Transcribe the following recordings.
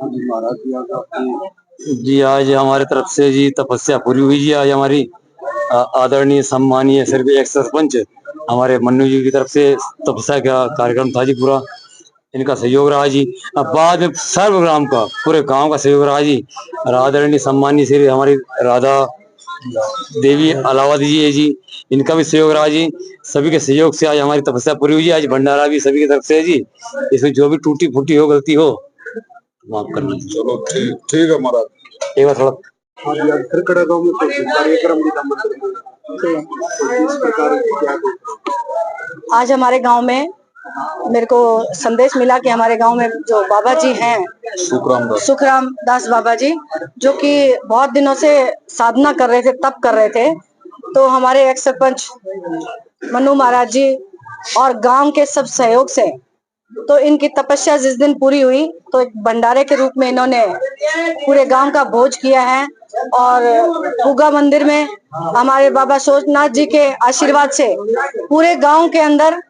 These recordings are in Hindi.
जी आज हमारे तरफ से जी तपस्या पूरी हुई जी। आज हमारी आदरणीय सम्मानीय सिर्फ एक सरपंच हमारे मन्नू जी की तरफ से तपस्या का कार्यक्रम था जी। पूरा इनका सहयोग रहा जी। अब बाद में सर्वग्राम का पूरे गांव का सहयोग रहा जी। और आदरणीय सम्मानीय श्री हमारी राधा देवी अलावा जी है जी, इनका भी सहयोग रहा जी। सभी के सहयोग से आज हमारी तपस्या पूरी हुई। आज भंडारा भी सभी की तरफ से है जी। इसमें जो भी टूटी फूटी हो गलती हो माफ करना। चलो ठीक ठीक है महाराज। एक बार थोड़ा खरकड़ा गांव में कार्यक्रम भी था मंदिर में, तो इस प्रकार क्या आज हमारे गांव में मेरे को संदेश मिला कि हमारे गांव में जो बाबा जी हैं सुखराम दास बाबा जी, जो कि बहुत दिनों से साधना कर रहे थे, तप कर रहे थे, तो हमारे एक्स सरपंच मन्नू महाराज जी और गांव के सब सहयोग से तो इनकी तपस्या जिस दिन पूरी हुई तो एक भंडारे के रूप में इन्होंने पूरे गांव का भोज किया है। और पूगा मंदिर में हमारे बाबा सोचनाथ जी के आशीर्वाद से पूरे गांव के अंदर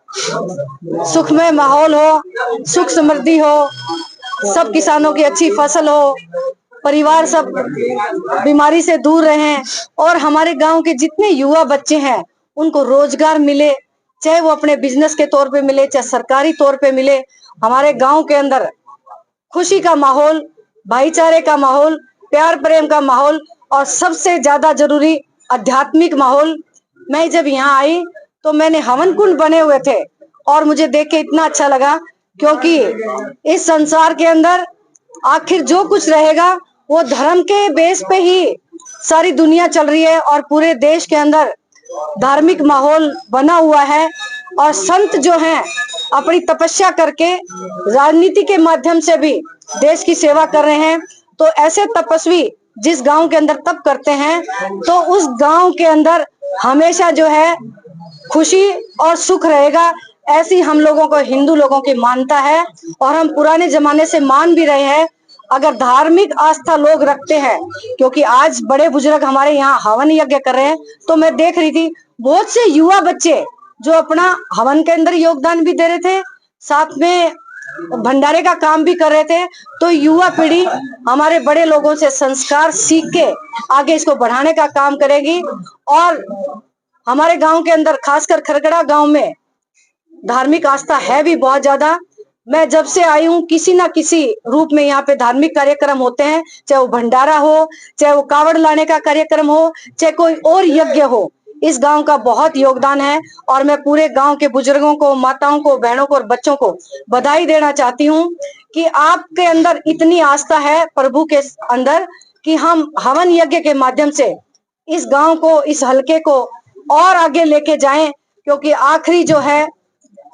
सुखमय माहौल हो, सुख समृद्धि हो, सब किसानों की अच्छी फसल हो, परिवार सब बीमारी से दूर रहें और हमारे गांव के जितने युवा बच्चे हैं उनको रोजगार मिले, चाहे वो अपने बिजनेस के तौर पे मिले, चाहे सरकारी तौर पे मिले। हमारे गांव के अंदर खुशी का माहौल, भाईचारे का माहौल, प्यार प्रेम का माहौल और सबसे ज्यादा जरूरी आध्यात्मिक माहौल। मैं जब यहाँ आई तो मैंने हवन कुंड बने हुए थे और मुझे देख के इतना अच्छा लगा, क्योंकि इस संसार के अंदर आखिर जो कुछ रहेगा वो धर्म के बेस पे ही सारी दुनिया चल रही है और पूरे देश के अंदर धार्मिक माहौल बना हुआ है। और संत जो हैं अपनी तपस्या करके राजनीति के माध्यम से भी देश की सेवा कर रहे हैं। तो ऐसे तपस्वी जिस गांव के अंदर तप करते हैं तो उस गांव के अंदर हमेशा जो है खुशी और सुख रहेगा, ऐसी हम लोगों को हिंदू लोगों की मान्यता है और हम पुराने जमाने से मान भी रहे हैं। अगर धार्मिक आस्था लोग रखते हैं, क्योंकि आज बड़े बुजुर्ग हमारे यहाँ हवन यज्ञ कर रहे हैं, तो मैं देख रही थी बहुत से युवा बच्चे जो अपना हवन के अंदर योगदान भी दे रहे थे, साथ में भंडारे का काम भी कर रहे थे। तो युवा पीढ़ी हमारे बड़े लोगों से संस्कार सीख के आगे इसको बढ़ाने का काम करेगी। और हमारे गांव के अंदर खासकर खरकड़ा गांव में धार्मिक आस्था है भी बहुत ज्यादा। मैं जब से आई हूँ किसी ना किसी रूप में यहाँ पे धार्मिक कार्यक्रम होते हैं, चाहे वो भंडारा हो, चाहे वो कावड़ लाने का कार्यक्रम हो, चाहे कोई और यज्ञ हो, इस गांव का बहुत योगदान है। और मैं पूरे गांव के बुजुर्गों को, माताओं को, बहनों को और बच्चों को बधाई देना चाहती हूँ कि आपके अंदर इतनी आस्था है प्रभु के अंदर कि हम हवन यज्ञ के माध्यम से इस गांव को, इस हलके को और आगे लेके जाएं, क्योंकि आखिरी जो है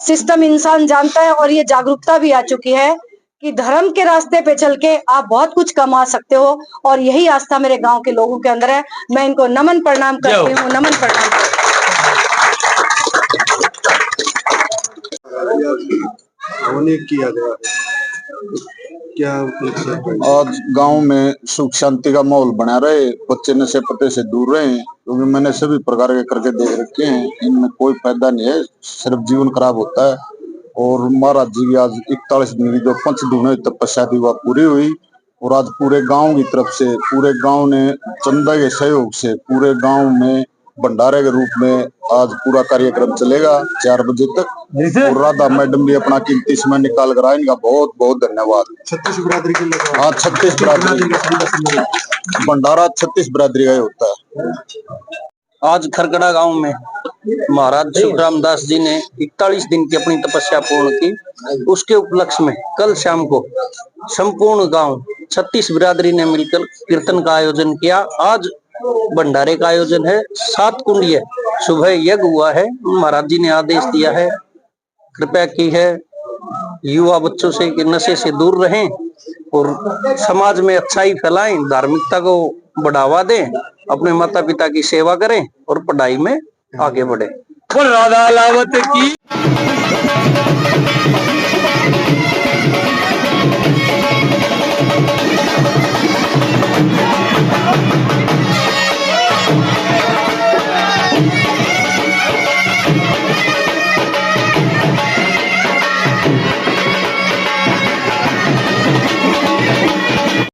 सिस्टम इंसान जानता है और ये जागरूकता भी आ चुकी है कि धर्म के रास्ते पे चल के आप बहुत कुछ कमा सकते हो। और यही आस्था मेरे गांव के लोगों के अंदर है। मैं इनको नमन प्रणाम करती हूँ, नमन प्रणाम किया गया क्या आज गांव में सुख शांति का माहौल बना रहे, बच्चे नशे पत्ते से दूर रहे, क्योंकि मैंने सभी प्रकार के करके देख रखे हैं, इनमें कोई फायदा नहीं है, सिर्फ जीवन खराब होता है। और महाराज जी की आज 41 दिन की जो पंचदून तपस्या थी वह पूरी हुई। और आज पूरे गांव की तरफ से, पूरे गांव ने चंदा के सहयोग से पूरे गांव में भंडारे के रूप में आज पूरा कार्यक्रम चलेगा 4 बजे तक। और राधा मैडम भी अपना कीमती समय निकाल कर आए, इनका बहुत बहुत धन्यवाद। 36 बिरादरी के लोग, हाँ 36 बिरादरी, भंडारा 36 बिरादरी का होता है। आज खरकड़ा गांव में महाराज सुखराम दास जी ने 41 दिन की अपनी तपस्या पूर्ण की। उसके उपलक्ष्य में कल शाम को संपूर्ण गांव 36 बिरादरी ने मिलकर कीर्तन का आयोजन किया। आज भंडारे का आयोजन है, 7 कुंडीय सुबह यज्ञ हुआ है। महाराज जी ने आदेश दिया है, कृपया की है युवा बच्चों से कि नशे से दूर रहें और समाज में अच्छाई फैलाएं, धार्मिकता को बढ़ावा दें, अपने माता पिता की सेवा करें और पढ़ाई में आगे बढ़े। राधा लावत की